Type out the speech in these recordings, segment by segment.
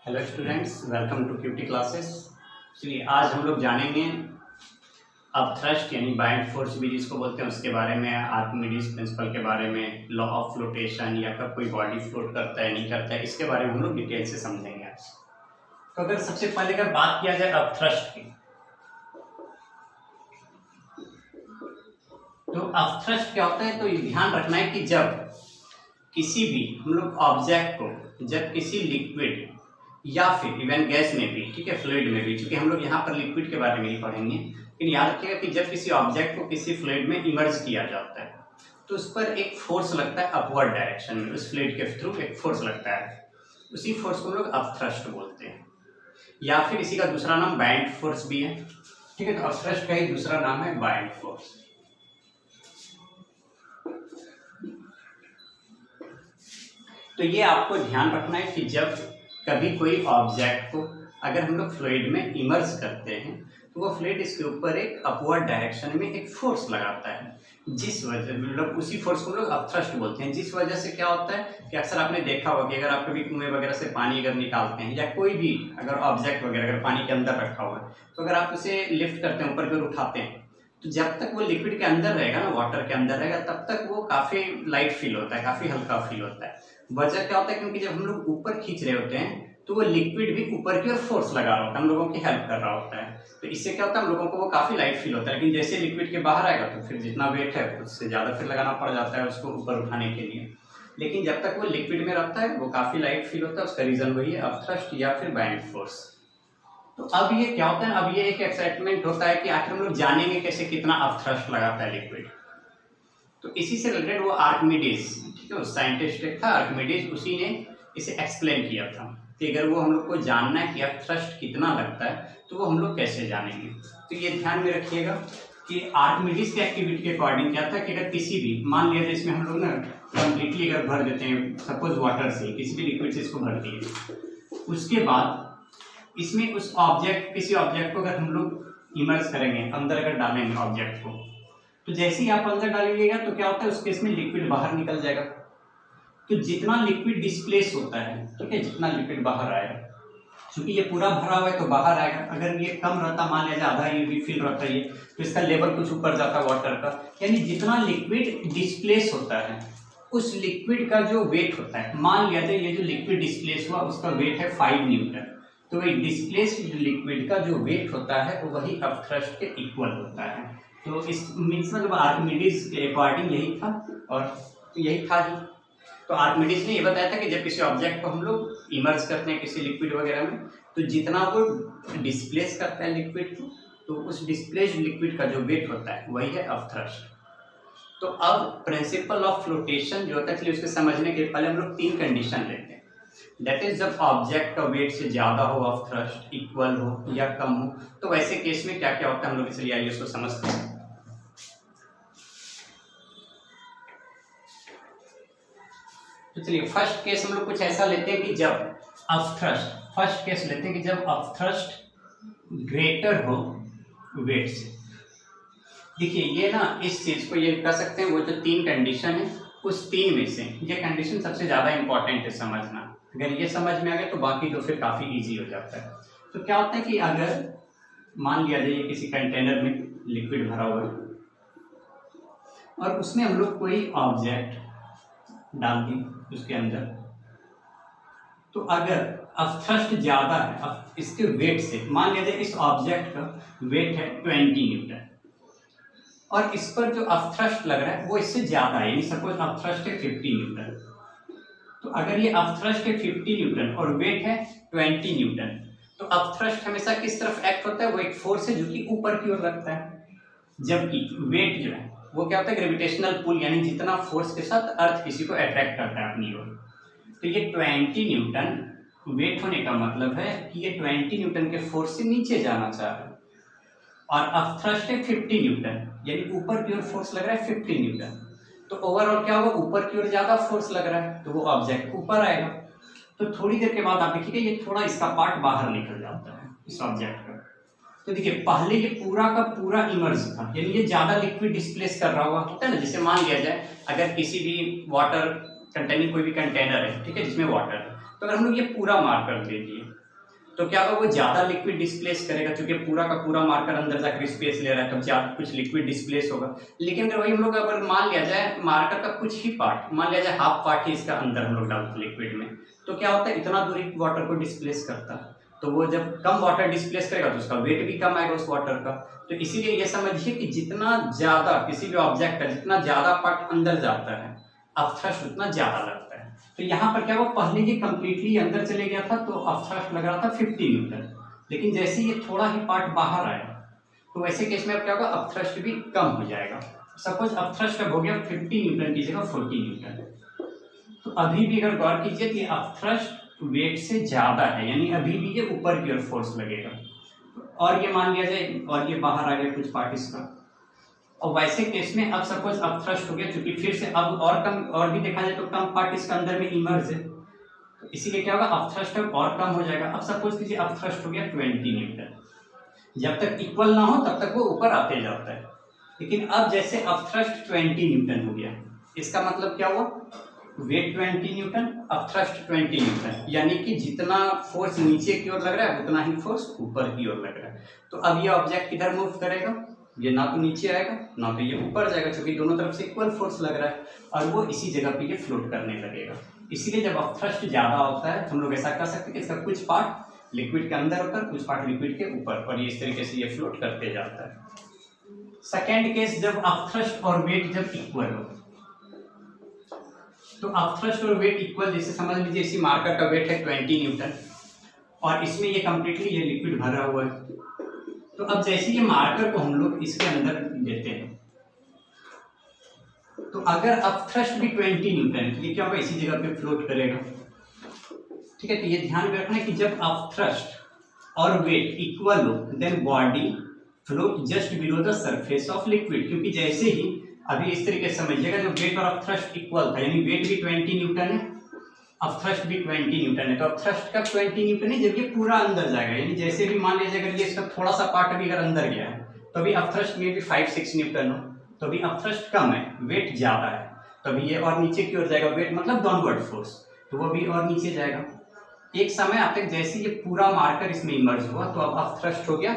Hello students, welcome to QT classes. चलिए आज हम लोग जानेंगे अपथ्रस्ट यानी बाइंड फोर्स भी जिसको बोलते हैं उसके बारे में, आर्किमिडीज प्रिंसिपल के बारे में, लॉ ऑफ फ्लोटेशन या कब कोई बॉडी फ्लोट करता है नहीं करता है, इसके बारे में हम लोग डिटेल से समझेंगे आज। तो अगर सबसे पहले अगर बात किया जाए अपथ्रस्ट की, तो अपथ्रस्ट क्या होता है, तो ध्यान रखना है कि जब किसी भी हम लोग ऑब्जेक्ट को, जब किसी लिक्विड या फिर इवन गैस में भी, ठीक है, फ्लूइड में भी, क्योंकि हम लोग यहाँ पर लिक्विड के बारे में ही पढ़ेंगे, लेकिन याद रखिएगा कि जब किसी ऑब्जेक्ट को किसी फ्लूइड में इमर्ज किया जाता है तो उस पर एक फोर्स लगता है अपवर्ड डायरेक्शन में, उस फ्लूइड के थ्रू एक फोर्स लगता है, उसी फोर्स को हम लोग अपथ्रस्ट बोलते हैं, या फिर इसी का दूसरा नाम बाइंड फोर्स भी है। ठीक है, तो अपथ्रस्ट का ही दूसरा नाम है बाइंड फोर्स। तो ये आपको ध्यान रखना है कि जब कभी कोई ऑब्जेक्ट को अगर हम लोग फ्लूइड में इमर्ज करते हैं तो वो फ्लूइड इसके ऊपर एक अपवर्ड डायरेक्शन में एक फोर्स लगाता है, जिस वजह मतलब उसी फोर्स को हम लोग अपथ्रस्ट बोलते हैं। जिस वजह से क्या होता है कि अक्सर आपने देखा होगा कि अगर आप कभी कुएं वगैरह से पानी अगर निकालते हैं या कोई भी अगर ऑब्जेक्ट वगैरह अगर पानी के अंदर रखा हुआ है तो अगर आप उसे लिफ्ट करते हैं, ऊपर की ओर उठाते हैं, तो जब तक वो लिक्विड के अंदर रहेगा ना, वाटर के अंदर रहेगा, तब तक वो काफ़ी लाइट फील होता है, काफ़ी हल्का फील होता है। वजह क्या होता है, क्योंकि जब हम लोग ऊपर खींच रहे होते हैं तो वो लिक्विड भी ऊपर की ओर फोर्स लगा रहा होता है, हम लोगों की हेल्प कर रहा होता है, तो इससे क्या होता है हम लोगों को वो काफ़ी लाइट फील होता है। लेकिन जैसे लिक्विड के बाहर आएगा तो फिर जितना वेट है उससे ज़्यादा फिर लगाना पड़ जाता है उसको ऊपर उठाने के लिए। लेकिन जब तक वो लिक्विड में रहता है वो काफ़ी लाइट फील होता है, उसका रीज़न वही है अपथ्रस्ट या फिर बाइंड फोर्स। तो अब ये क्या होता है, अब ये एक एक्साइटमेंट होता है कि आखिर हम लोग जानेंगे कैसे कितना अपथ्रस्ट लगाता है लिक्विड। तो इसी से रिलेटेड वो आर्किमिडीज, ठीक है, उस साइंटिस्ट था आर्किमिडीज, उसी ने इसे एक्सप्लेन किया था कि अगर वो हम लोग को जानना है कि अपथ्रस्ट कितना लगता है तो वो हम लोग कैसे जानेंगे। तो ये ध्यान में रखिएगा कि आर्किमिडीज की एक्टिविटी के अकॉर्डिंग क्या था कि अगर किसी भी, मान लिया जाए इसमें हम लोग ना कम्प्लीटली अगर भर देते हैं, सपोज वाटर से, किसी भी लिक्विड से इसको भर दिए, उसके बाद इसमें उस ऑब्जेक्ट, किसी ऑब्जेक्ट को अगर हम लोग इमर्ज करेंगे, अंदर अगर डालेंगे ऑब्जेक्ट को, तो जैसे ही आप अंदर डालिएगा तो क्या होता है उस केस में लिक्विड बाहर निकल जाएगा। तो जितना लिक्विड डिस्प्लेस होता है, ठीक है, जितना लिक्विड बाहर आएगा, क्योंकि ये पूरा भरा हुआ है तो बाहर आएगा। अगर ये कम रहता, मान लिया जाए आधा ये भी फिल रहता है ये, तो इसका लेवल कुछ ऊपर जाता वाटर का, यानी जितना लिक्विड डिस्प्लेस होता है उस लिक्विड का जो वेट होता है, मान लिया जाए ये जो लिक्विड डिस्प्लेस हुआ उसका वेट है 5 न्यूटन, तो वही डिस्प्लेस्ड लिक्विड का जो वेट होता है वो वही अपथ्रस्ट के इक्वल होता है। तो इस मीन्स मतलब आर्किमिडीज के अकॉर्डिंग यही था, और यही था ही। तो आर्किमिडीज ने ये बताया था कि जब किसी ऑब्जेक्ट को हम लोग इमर्ज करते हैं किसी लिक्विड वगैरह में, तो जितना वो डिस्प्लेस करता है लिक्विड को, तो उस डिस्प्लेस्ड लिक्विड का जो वेट होता है वही है अपथ्रस्ट। तो अब प्रिंसिपल ऑफ फ्लोटेशन जो होता है, चलिए उसके समझने के पहले हम लोग 3 कंडीशन लेते हैं। दैट इज जब ऑब्जेक्ट का वेट से ज्यादा हो, अपथ्रस्ट इक्वल हो या कम हो, तो वैसे केस में क्या क्या होता है हम लोग इसलिए आइए उसको समझते हैं। तो चलिए फर्स्ट केस हम लोग कुछ ऐसा लेते हैं कि जब अपथ्रस्ट, फर्स्ट केस लेते हैं कि जब अपथ्रस्ट ग्रेटर हो वेट से। देखिए ये ना, इस चीज को ये कह सकते हैं, वो जो 3 कंडीशन है उस 3 में से ये कंडीशन सबसे ज्यादा इंपॉर्टेंट है समझना। अगर ये समझ में आ गया तो बाकी तो फिर काफी इजी हो जाता है। तो क्या होता है कि अगर मान लिया जाए किसी कंटेनर में लिक्विड भरा हुआ है और उसमें हम लोग कोई ऑब्जेक्ट डाल दी उसके अंदर, तो अगर अपथ्रस्ट ज्यादा है अब इसके वेट से, मान लिया जाए इस ऑब्जेक्ट का वेट है 20 न्यूटन और इस पर जो अपथ्रस्ट लग रहा है वो इससे ज्यादा है, यानी सपोज अपथ्रस्ट है 50 न्यूटन, तो अगर ये अपथ्रस्ट है 50 न्यूटन और वेट है 20 न्यूटन, तो अपथ्रस्ट हमेशा किस तरफ एक्ट होता है, वो एक फोर्स है जो कि ऊपर की ओर लगता है, जबकि वेट जो है वो क्या होता है ग्रेविटेशनल पुल, यानी जितना फोर्स के साथ अर्थ किसी को अट्रैक्ट करता है अपनी ओर। तो ये 20 न्यूटन वेट होने का मतलब है कि ये 20 न्यूटन के फोर्स से नीचे जाना चाह रहा है, और अपथ्रस्ट है 50 न्यूटन, यानी ऊपर की ओर फोर्स लग रहा है 50 न्यूटन, तो ओवरऑल क्या होगा, ऊपर की ओर ज्यादा फोर्स लग रहा है तो वो ऑब्जेक्ट ऊपर आएगा। तो थोड़ी देर के बाद आप देखिए ये थोड़ा इसका पार्ट बाहर निकल जाता है इस ऑब्जेक्ट का। तो देखिए पहले ये पूरा का पूरा इमर्ज था, यानी ये ज्यादा लिक्विड डिस्प्लेस कर रहा हुआ होता है ना। जैसे मान लिया जाए अगर किसी भी वाटर कंटेनिंग कोई भी कंटेनर है, ठीक है, जिसमें वाटर है, तो अगर हम लोग ये पूरा मार्कर दे दिए तो क्या होगा, वो ज़्यादा लिक्विड डिस्प्लेस करेगा, क्योंकि पूरा का पूरा मार्कर अंदर जाकर स्पेस ले रहा है तो ज़्यादा कुछ लिक्विड डिस्प्लेस होगा। लेकिन अगर वही हम लोग अगर मान लिया जाए मार्कर का कुछ ही पार्ट, मान लिया जाए हाफ पार्ट ही इसका अंदर हम लोग डालते लिक्विड में, तो क्या होता है इतना दूरी वाटर को डिस्प्लेस करता है, तो वो जब कम वाटर डिस्प्लेस करेगा तो उसका वेट भी कम आएगा उस वाटर का। तो इसीलिए ये समझिए कि जितना ज़्यादा किसी भी ऑब्जेक्ट का जितना ज़्यादा पार्ट अंदर जाता है अपथ्रस्ट उतना ज़्यादा लगता है। तो यहाँ पर क्या हुआ, पहले ये कम्प्लीटली अंदर चले गया था तो अपथ्रस्ट लग रहा था 50 न्यूटन, लेकिन जैसे ये थोड़ा ही पार्ट बाहर आया तो वैसे केस में अब क्या होगा, अपथ्रस्ट भी कम हो जाएगा। सपोज अपथ्रस्ट अब हो गया 50 न्यूटन की जगह 40 न्यूटन। तो अभी भी अगर गौर कीजिए कि अपथ्रस्ट वेट से ज़्यादा है, यानी अभी भी ये ऊपर की ओर फोर्स लगेगा। और ये मान लिया जाए और ये बाहर आ गया कुछ पार्ट इसका, और वैसे केस में अब सपोज अपथ्रस्ट हो गया, क्योंकि फिर से अब और कम और भी देखा जाए तो कम पार्ट इसका अंदर में इमर्ज है, तो इसीलिए क्या होगा अपथ्रस्ट अब और कम हो जाएगा। अब सपोज कीजिए अपथ्रस्ट हो गया 20 न्यूटन, जब तक इक्वल ना हो तब तक वो ऊपर आते जाता है। लेकिन अब जैसे अपथ्रस्ट 20 न्यूटन हो गया, इसका मतलब क्या हुआ, वेट 20 न्यूटन अपथ्रस्ट 20 न्यूटन, यानी कि जितना फोर्स नीचे की ओर लग रहा है उतना ही फोर्स ऊपर की ओर लग रहा है। तो अब ये ऑब्जेक्ट किधर मूव करेगा, ये ना तो नीचे आएगा ना तो ये ऊपर जाएगा, क्योंकि दोनों तरफ से इक्वल फोर्स लग रहा है, और वो इसी जगह पे ये फ्लोट करने लगेगा। इसीलिए जब अपथ्रस्ट ज़्यादा होता है तो हम लोग ऐसा कर सकते हैं कि इसका कुछ पार्ट लिक्विड के अंदर होता है, कुछ पार्ट लिक्विड के ऊपर, और ये इस तरीके से ये फ्लोट करते जाता है। सेकेंड केस, जब अपथ्रस्ट और वेट जब इक्वल हो, तो अपथ्रस्ट और वेट इक्वल, जैसे समझ लीजिए इसी मार्कर का वेट है 20 न्यूटन और इसमें ये कम्प्लीटली ये लिक्विड भरा हुआ है। तो अब जैसे ये मार्कर को हम लोग इसके अंदर देते हैं, तो अगर अपथ्रस्ट भी 20 न्यूटन है तो ये क्या होगा, इसी जगह पे फ्लोट करेगा। ठीक है, तो ये ध्यान में रखना है कि जब अपथ्रस्ट और वेट इक्वल हो then body float just below the surface of liquid, क्योंकि जैसे ही अभी इस तरीके से समझिएगा, जब वेट और अपथ्रस्ट इक्वल था, यानी वेट भी 20 न्यूटन है अपथ्रस्ट भी 20 न्यूटन है, तो अपथ्रस्ट का 20 न्यूटन है जब ये पूरा अंदर जाएगा, यानी जैसे भी मान लीजिए अगर ये इसका थोड़ा सा पार्ट भी अगर अंदर गया है तो अभी अपथ्रस्ट में भी 5-6 न्यूटन हो, तो अभी अपथ्रस्ट कम है वेट ज़्यादा है, तो अभी ये और नीचे की ओर जाएगा, वेट मतलब डाउनवर्ड फोर्स, तो वो भी और नीचे जाएगा। एक समय आप तक जैसे ये पूरा मार्कर इसमें इमर्ज हुआ तो अब अपथ्रस्ट हो गया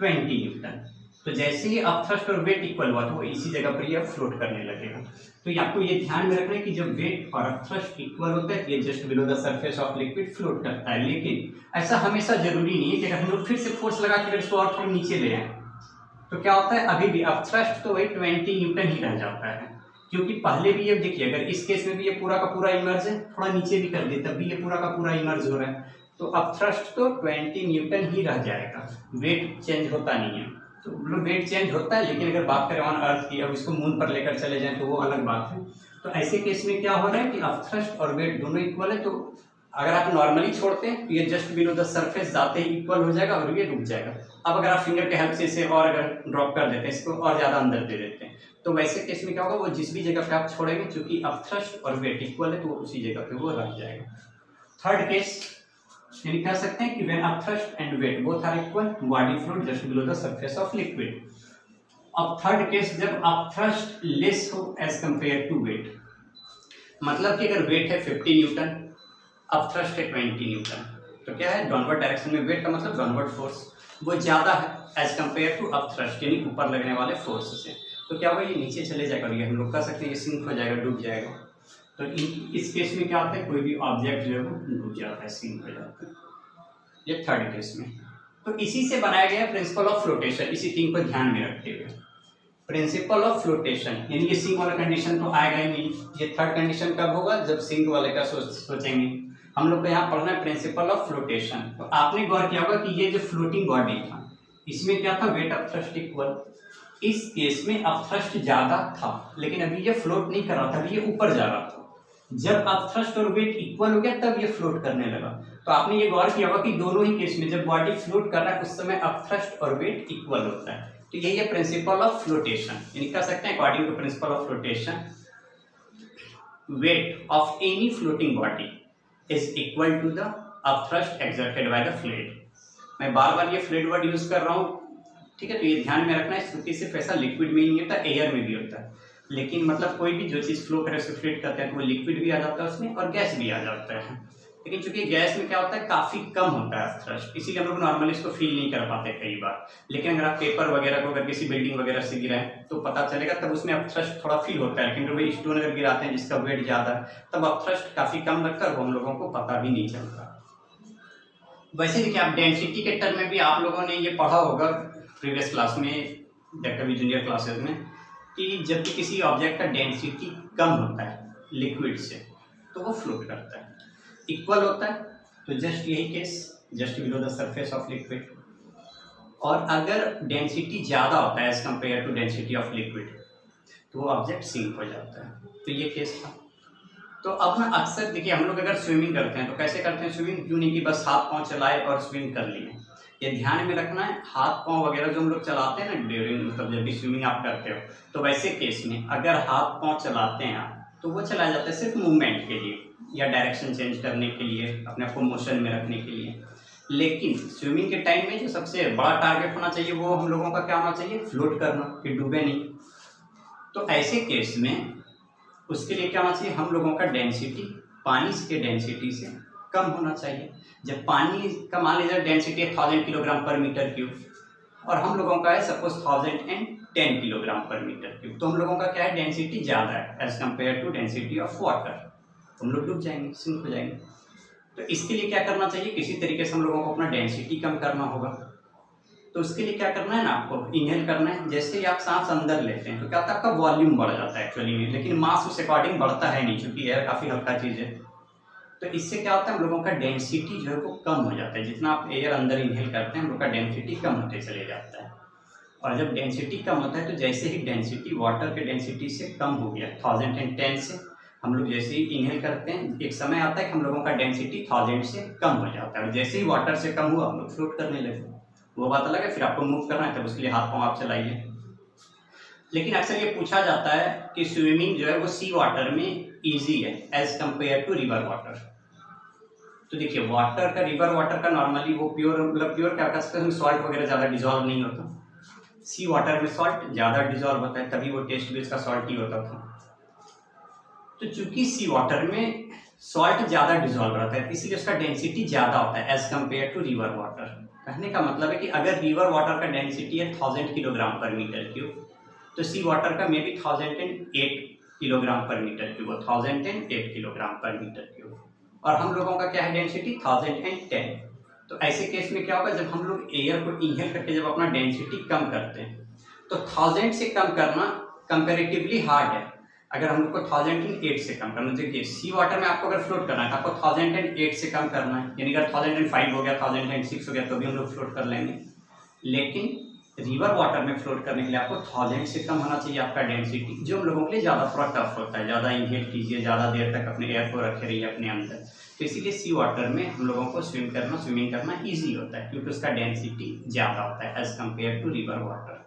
20 न्यूटन, तो जैसे ही अपथ्रस्ट और वेट इक्वल हुआ तो वो इसी जगह पर ये फ्लोट करने लगेगा। तो आपको ये ध्यान में रखना है कि जब वेट और अपथ्रस्ट इक्वल होता है ये just below the surface of liquid float करता है, लेकिन ऐसा हमेशा जरूरी नहीं है कि अगर हम लोग फिर से फोर्स लगा के इसको और थोड़ा नीचे ले आए तो क्या होता है, अभी भी अपथ्रस्ट तो वही 20 न्यूटन ही रह जाता है, क्योंकि पहले भी ये देखिए अगर इस केस में भी ये पूरा का पूरा इमर्ज है, थोड़ा नीचे भी कर दे तब भी ये पूरा का पूरा इमर्ज हो रहा है, तो अपथ्रस्ट तो 20 न्यूटन ही रह जाएगा, वेट चेंज होता नहीं है। तो वेट चेंज होता है, लेकिन अगर बात करें ऑन अर्थ की, अब इसको मून पर लेकर चले जाएं तो वो अलग बात है। तो ऐसे केस में क्या हो रहा है कि अपथ्रस्ट और वेट दोनों इक्वल है, तो अगर आप नॉर्मली छोड़ते हैं तो ये जस्ट बिलो द सरफेस जाते ही इक्वल हो जाएगा और ये रुक जाएगा। अब अगर आप फिंगर के हेल्प से इसे और अगर ड्रॉप कर देते हैं, इसको और ज़्यादा अंदर दे देते हैं, तो वैसे केस में क्या होगा, वो जिस भी जगह पे आप छोड़ेंगे चूंकि अपथ्रस्ट और वेट इक्वल है तो वो उसी जगह पे वो रह जाएगा। थर्ड केस यानी कह सकते हैं कि when upthrust and weight both are equal body float just below the surface of liquid. अब थर्ड केस जब अपथ्रस्ट लेस हो एज कंपेयर टू वेट, मतलब कि अगर वेट है 50 न्यूटन अपथ्रस्ट है 20 न्यूटन, तो क्या है डाउनवर्ड डायरेक्शन में वेट का मतलब डाउनवर्ड फोर्स वो ज़्यादा है एज कंपेयर टू अपथ्रस्ट यानी ऊपर लगने वाले फोर्स से, तो क्या होगा ये नीचे चले जाएगा और ये हम लोग कह सकते हैं ये सिंक हो जाएगा, डूब जाएगा। तो इस केस में क्या होता है, कोई भी ऑब्जेक्ट जो है वो डूब जाता है, सिंक हो जाता है, ये थर्ड केस में। तो इसी से बनाया गया प्रिंसिपल ऑफ फ्लोटेशन, इसी थिंग को ध्यान में रखते हुए प्रिंसिपल ऑफ फ्लोटेशन, यानी ये सिंक वाला कंडीशन तो आएगा ही नहीं, ये थर्ड कंडीशन कब होगा जब सिंक वाले का सोचेंगे। हम लोग को यहाँ पढ़ना है प्रिंसिपल ऑफ फ्लोटेशन। तो आपने गौर किया होगा कि ये जो फ्लोटिंग बॉडी था इसमें क्या था, वेट अपथ्रस्ट इक्वल, इस केस में अपथ्रस्ट ज्यादा था लेकिन अभी ये फ्लोट नहीं कर रहा था, अभी ये ऊपर जा रहा था। जब अपथ्रस्ट और वेट इक्वल हो गया तब ये फ्लोट करने लगा। तो आपने ये गौर किया होगा कि दोनों ही केस में जब बॉडी फ्लोट कर रहा है उस समय अपथ्रस्ट और वेट इक्वल होता है। तो यही है प्रिंसिपल ऑफ फ्लोटेशन, यानी कह सकते हैं according to principle of flotation weight of any floating body is equal to the upthrust exerted by the fluid. मैं बार बार ये फ्लूइड वर्ड यूज कर रहा हूँ, ठीक है, तो ये ध्यान में रखना है क्योंकि सिर्फ ऐसा लिक्विड में ही नहीं होता, एयर में भी होता है, लेकिन मतलब कोई भी जो चीज़ फ्लो करे उसको फ्लूइड कहते हैं, तो वो लिक्विड भी आ जाता है उसमें और गैस भी आ जाता है। लेकिन चूंकि गैस में क्या होता है, काफ़ी कम होता है थ्रस्ट, इसीलिए हम लोग नॉर्मली इसको फील नहीं कर पाते कई बार। लेकिन अगर आप पेपर वगैरह को अगर किसी बिल्डिंग वगैरह से गिराएं तो पता चलेगा, तब उसमें आप थ्रस्ट थोड़ा फील होता है। लेकिन अगर वही स्टोन अगर गिराते हैं जिसका वेट ज़्यादा है, तब आप थ्रस्ट काफ़ी कम लगता है, वो हम लोगों को पता भी नहीं चलता। वैसे देखिए, आप डेंसिटी के टर्म में भी आप लोगों ने ये पढ़ा होगा प्रीवियस क्लास में या कभी जूनियर क्लासेस में, कि जब भी किसी ऑब्जेक्ट का डेंसिटी कम होता है लिक्विड से तो वो फ्लोट करता है। इक्वल होता है तो जस्ट यही case, just below the surface of liquid. और अगर डेंसिटी ज़्यादा होता है as compare to density of liquid तो वो ऑब्जेक्ट सिंक हो जाता है। तो ये केस था। तो अब ना अक्सर देखिए, हम लोग अगर स्विमिंग करते हैं तो कैसे करते हैं स्विमिंग, क्यों नहीं कि बस हाथ पाँव चलाए और स्विम कर लिए। ये ध्यान में रखना है, हाथ पाँव वगैरह जो हम लोग चलाते हैं ना ड्यूरिंग, मतलब जब भी स्विमिंग आप करते हो, तो वैसे केस में अगर हाथ पाँव चलाते हैं आप तो वो चलाया जाता है सिर्फ मूवमेंट के लिए या डायरेक्शन चेंज करने के लिए, अपने आप को मोशन में रखने के लिए। लेकिन स्विमिंग के टाइम में जो सबसे बड़ा टारगेट होना चाहिए वो हम लोगों का क्या होना चाहिए, फ्लोट करना, कि डूबे नहीं। तो ऐसे केस में उसके लिए क्या होना चाहिए, हम लोगों का डेंसिटी पानी के डेंसिटी से कम होना चाहिए। जब पानी का मान लीजिए density 1000 kilogram per metre cube और हम लोगों का है suppose 1010 kilogram per metre cube, तो हम लोगों का क्या है, डेंसिटी ज़्यादा है as compare to density of water, हम लोग डूब जाएंगे, सिंक हो जाएंगे। तो इसके लिए क्या करना चाहिए, किसी तरीके से हम लोगों को अपना डेंसिटी कम करना होगा। तो उसके लिए क्या करना है ना, आपको इनहेल करना है। जैसे ही आप सांस अंदर लेते हैं तो क्या होता है, आपका वॉल्यूम बढ़ जाता है एक्चुअली में, लेकिन मास उस अकॉर्डिंग बढ़ता है नहीं, क्योंकि एयर काफ़ी हल्का चीज़ है। तो इससे क्या होता है, हम लोगों का डेंसिटी जो है वो कम हो जाता है। जितना आप एयर अंदर इनहेल करते हैं हम लोग का डेंसिटी कम होते चले जाता है। और जब डेंसिटी कम होता है तो जैसे ही डेंसिटी वाटर के डेंसिटी से कम हो गया 1010 से, हम लोग जैसे ही इनहेल करते हैं एक समय आता है कि हम लोगों का डेंसिटी 1000 से कम हो जाता है, और जैसे ही वाटर से कम हुआ हम लोग फ्लोट करने लगे। वो बात अलग है, फिर आपको मूव करना है तब उसके लिए हाथ पाँव आप चलाइए। लेकिन अक्सर ये पूछा जाता है कि स्विमिंग जो है वो सी वाटर में ईजी है as compare to river water. तो देखिए, वाटर का, रिवर वाटर का नॉर्मली वो प्योर, मतलब प्योर क्या कहते हैं, सॉल्ट वगैरह ज़्यादा डिजॉल्व नहीं होता। सी वाटर में सॉल्ट ज़्यादा डिजॉल्व होता है, तभी वो टेस्ट भी उसका सॉल्ट ही होता था। तो चूंकि सी वाटर में सॉल्ट ज़्यादा डिजॉल्व रहता है इसलिए उसका डेंसिटी ज़्यादा होता है as compare to river water. कहने का मतलब है कि अगर रिवर वाटर का डेंसिटी है 1000 किलोग्राम पर मीटर क्यूब, तो सी वाटर का may be 1008 kilogram per metre cube, 1008 kilogram per metre cube. और हम लोगों का क्या है, डेंसिटी 1010। तो ऐसे केस में क्या होगा, जब हम लोग एयर को इनहेल करके जब अपना डेंसिटी कम करते हैं तो 1000 से कम करना कंपेरेटिवली हार्ड है। अगर हम लोग को 1008 से कम करना, देखिए सी वाटर में आपको अगर फ्लोट करना है तो आपको 1008 से कम करना है, यानी अगर 1005 हो गया, 1006 हो गया तो भी हम लोग फ्लोट कर लेंगे। लेकिन रिवर वाटर में फ्लोट करने के लिए आपको 1000 से कम होना चाहिए आपका डेंसिटी, जो हम लोगों के लिए ज़्यादा थोड़ा टफ होता है। ज़्यादा इनहेल कीजिए, ज़्यादा देर तक अपने एयर को रखे रहिए अपने अंदर। तो इसीलिए सी वाटर में हम लोगों को स्विमिंग करना ईजी होता है, क्योंकि उसका डेंसिटी ज़्यादा होता है as compare to river water.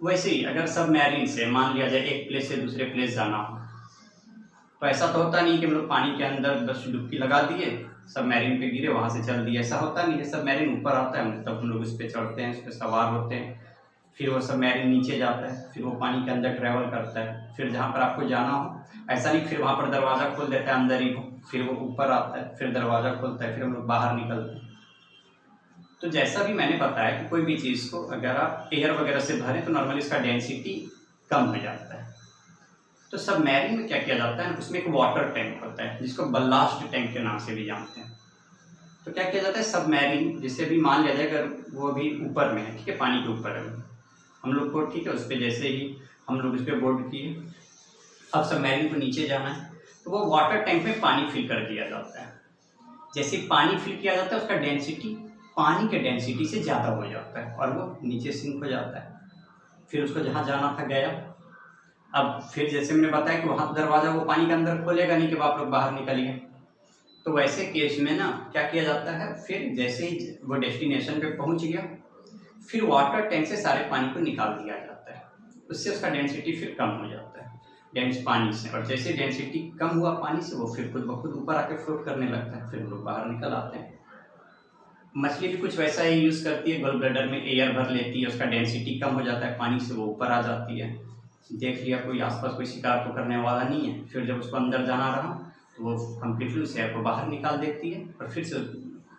वैसे ही अगर सब मैरीन से मान लिया जाए एक प्लेस से दूसरे प्लेस जाना हो, तो ऐसा तो होता नहीं कि हम लोग पानी के अंदर बस डुबकी लगा दिए, सब मैरीन पे गिरे वहाँ से चल दिए, ऐसा होता नहीं है। सब मैरीन ऊपर आता है तब हम लोग उस पर चढ़ते हैं, उस पर सवार होते हैं, फिर वो सब मैरीन नीचे जाता है, फिर वो पानी के अंदर ट्रैवल करता है, फिर जहाँ पर आपको जाना हो, ऐसा नहीं फिर वहाँ पर दरवाज़ा खोल देता है अंदर ही हो, फिर वो ऊपर आता है, फिर दरवाज़ा खोलता है, फिर हम लोग बाहर निकलते हैं। तो जैसा भी मैंने बताया कि कोई भी चीज़ को अगर आप एयर वगैरह से भरें तो नॉर्मली इसका डेंसिटी कम हो जाता है। तो सबमरीन में क्या किया जाता है, उसमें एक वाटर टैंक होता है जिसको बल्लास्ट टैंक के नाम से भी जानते हैं। तो क्या किया जाता है, सबमरीन जिससे भी मान लिया जाए अगर वो भी ऊपर में है, ठीक है, पानी के ऊपर है हम लोग को, ठीक है, उस पर जैसे ही हम लोग उस पर बोर्ड किए, अब सबमरीन को नीचे जाना है तो वो वाटर टैंक में पानी फिल कर दिया जाता है। जैसे पानी फिल किया जाता है उसका डेंसिटी पानी के डेंसिटी से ज़्यादा हो जाता है और वो नीचे सिंक हो जाता है। फिर उसको जहाँ जाना था गया। अब फिर जैसे मैंने बताया कि वहाँ दरवाज़ा वो पानी के अंदर खोलेगा नहीं कि आप लोग बाहर निकलिए। तो वैसे केस में ना क्या किया जाता है, फिर जैसे ही वो डेस्टिनेशन पे पहुँच गया फिर वाटर टैंक से सारे पानी को निकाल दिया जाता है, उससे उसका डेंसिटी फिर कम हो जाता है डेंस पानी से। और जैसे डेंसिटी कम हुआ पानी से वो फिर खुद ब खुद ऊपर आके फ्लोट करने लगता है, फिर हम लोग बाहर निकल आते हैं। मछली भी कुछ वैसा ही यूज़ करती है, गॉल ब्लैडर में एयर भर लेती है, उसका डेंसिटी कम हो जाता है पानी से, वो ऊपर आ जाती है। देख लिया कोई आसपास कोई शिकार तो करने वाला नहीं है, फिर जब उसको अंदर जाना रहा तो वो कम्प्लीटली उस एयर को बाहर निकाल देती है और फिर से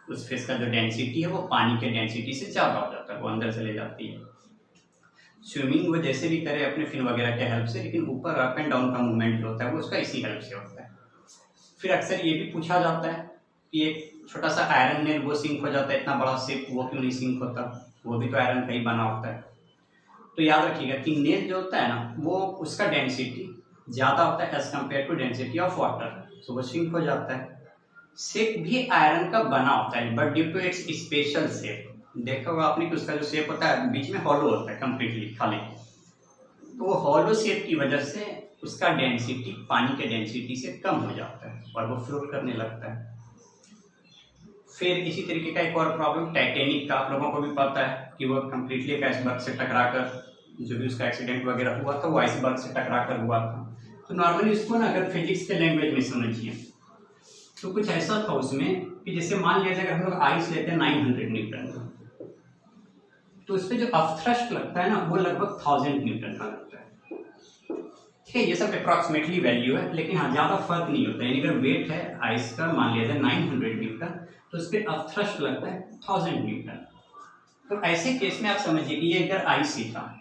उस फेस का जो डेंसिटी है वो पानी के डेंसिटी से ज़्यादा हो जाता है, वो अंदर चले जाती है। स्विमिंग वो जैसे भी करे अपने फिन वगैरह के हेल्प से, लेकिन ऊपर अप एंड डाउन का मूवमेंट जो होता है वो उसका इसी हेल्प से होता है। फिर अक्सर ये भी पूछा जाता है कि एक छोटा सा आयरन नेल वो सिंक हो जाता है, इतना बड़ा शेप वो क्यों नहीं सिंक होता, वो भी तो आयरन का ही बना होता है। तो याद रखिएगा कि नेल जो होता है ना वो उसका डेंसिटी ज़्यादा होता है as compare to density of water, तो वो सिंक हो जाता है। शेप भी आयरन का बना होता है but due to its special shape, देखा होगा आपने कि उसका जो शेप होता है बीच में हॉलो होता है कम्प्लीटली खाली, तो वो हॉलो शेप की वजह से उसका डेंसिटी पानी के डेंसिटी से कम हो जाता है और वो फ्लोट करने लगता है। फिर इसी तरीके का एक और प्रॉब्लम टाइटेनिक का, आप लोगों को भी पता है कि वो कम्प्लीटली एक आइसबर्ग से टकराकर, जो भी उसका एक्सीडेंट वगैरह हुआ था वो आइसबर्ग से टकराकर हुआ था। तो नॉर्मली उसको ना अगर फिजिक्स के लैंग्वेज में समझिए तो कुछ ऐसा था उसमें कि जैसे मान लिया जाए अगर हम लोग आइस लेते हैं 900 न्यूटन का, तो उस पर जो अपथ्रस्ट लगता है ना वो लगभग 1000 न्यूटन का लगता है। ठीक है, ये सब अप्रॉक्सीमेटली वैल्यू है, लेकिन हाँ ज़्यादा फर्क नहीं होता। यानी अगर वेट है आइस का मान लिया जाए 900 न्यूटन तो उस पर अपथ्रस्ट लगता है 1000 न्यूटन। तो ऐसे केस में आप समझिए कि ये अगर आइस ही था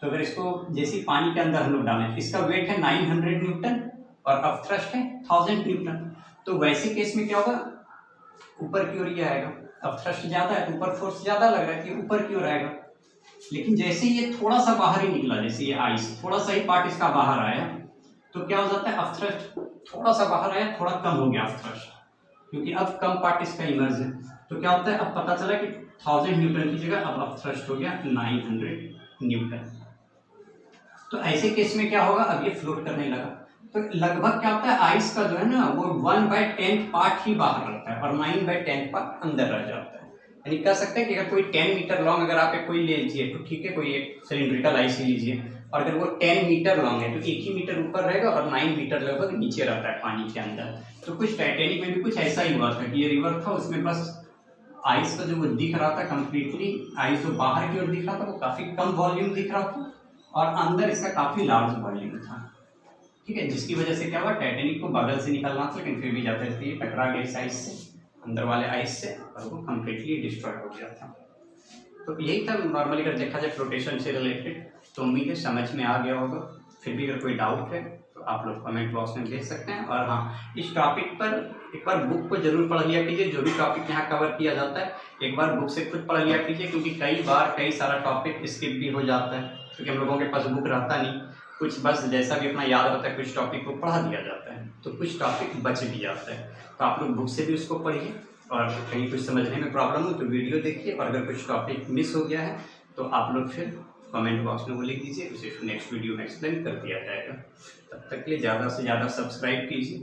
तो अगर इसको जैसे पानी के अंदर हम लोग डालें, इसका वेट है 900 न्यूटन और अपथ्रस्ट है 1000 न्यूटन, तो वैसे केस में क्या होगा, ऊपर की ओर ये आएगा। अपथ्रस्ट ज़्यादा है तो ऊपर फोर्स ज़्यादा लग रहा है कि ऊपर की ओर आएगा। लेकिन जैसे ये थोड़ा सा बाहर ही निकला, जैसे ये आइस थोड़ा सा ही पार्ट इसका बाहर आया, तो क्या हो जाता है, अपथ्रस्ट थोड़ा सा बाहर आया, थोड़ा कम हो गया अपथ्रस्ट, क्योंकि अब कम पार्ट इसका इमर्ज है। तो क्या होता है, अब पता चला कि 1000 न्यूटन की जगह अब अपथ्रस्ट हो गया 900 न्यूटन। तो ऐसे केस में क्या होगा, अब ये फ्लोट करने लगा तो लगभग क्या होता है, आइस का जो है ना वो 1/10 पार्ट ही बाहर रहता है और 9/10 पार्ट अंदर रह जाता है। यानी कह सकते हैं कि अगर कोई 10 मीटर लॉन्ग अगर आप कोई ले लीजिए तो ठीक है, कोई एक सिलिंड्रिकल आइस ही लीजिए, और अगर वो 10 मीटर लॉन्ग है तो 1 ही मीटर ऊपर रहेगा और 9 मीटर लगभग नीचे रहता है पानी के अंदर। तो कुछ टाइटेनिक में भी कुछ ऐसा ही हुआ था कि ये रिवर था, उसमें बस आइस का जो वो दिख रहा था कम्प्लीटली, आइस जो बाहर की ओर दिख रहा था वो काफ़ी कम वॉल्यूम दिख रहा था और अंदर इसका काफ़ी लार्ज वॉल्यूम था। ठीक है, जिसकी वजह से क्या हुआ, टाइटेनिक को बगल से निकलना था लेकिन फिर भी जाते थे टकरा गया इस आइस से, अंदर वाले आइस से, और वो कम्प्लीटली डिस्ट्रॉय हो गया था। तो यही था नॉर्मली अगर देखा जाए फ्लोटेशन से रिलेटेड। तो उम्मीद है समझ में आ गया होगा। फिर भी अगर कोई डाउट है तो आप लोग कमेंट बॉक्स में भेज सकते हैं। और हाँ, इस टॉपिक पर एक बार बुक को जरूर पढ़ लिया कीजिए, जो भी टॉपिक यहाँ कवर किया जाता है एक बार बुक से खुद पढ़ लिया कीजिए, क्योंकि कई बार कई सारा टॉपिक स्किप भी हो जाता है क्योंकि हम लोगों के पास बुक रहता नहीं, कुछ बस जैसा भी अपना याद रहता है कुछ टॉपिक को पढ़ा दिया जाता है तो कुछ टॉपिक बच भी जाता है। तो आप लोग बुक से भी उसको पढ़िए, और कहीं कुछ समझने में प्रॉब्लम हो तो वीडियो देखिए, और अगर कुछ टॉपिक मिस हो गया है तो आप लोग फिर कमेंट बॉक्स में वो लिख दीजिए, उसे नेक्स्ट वीडियो में एक्सप्लेन कर दिया जाएगा। तब तक के लिए ज़्यादा से ज़्यादा सब्सक्राइब कीजिए।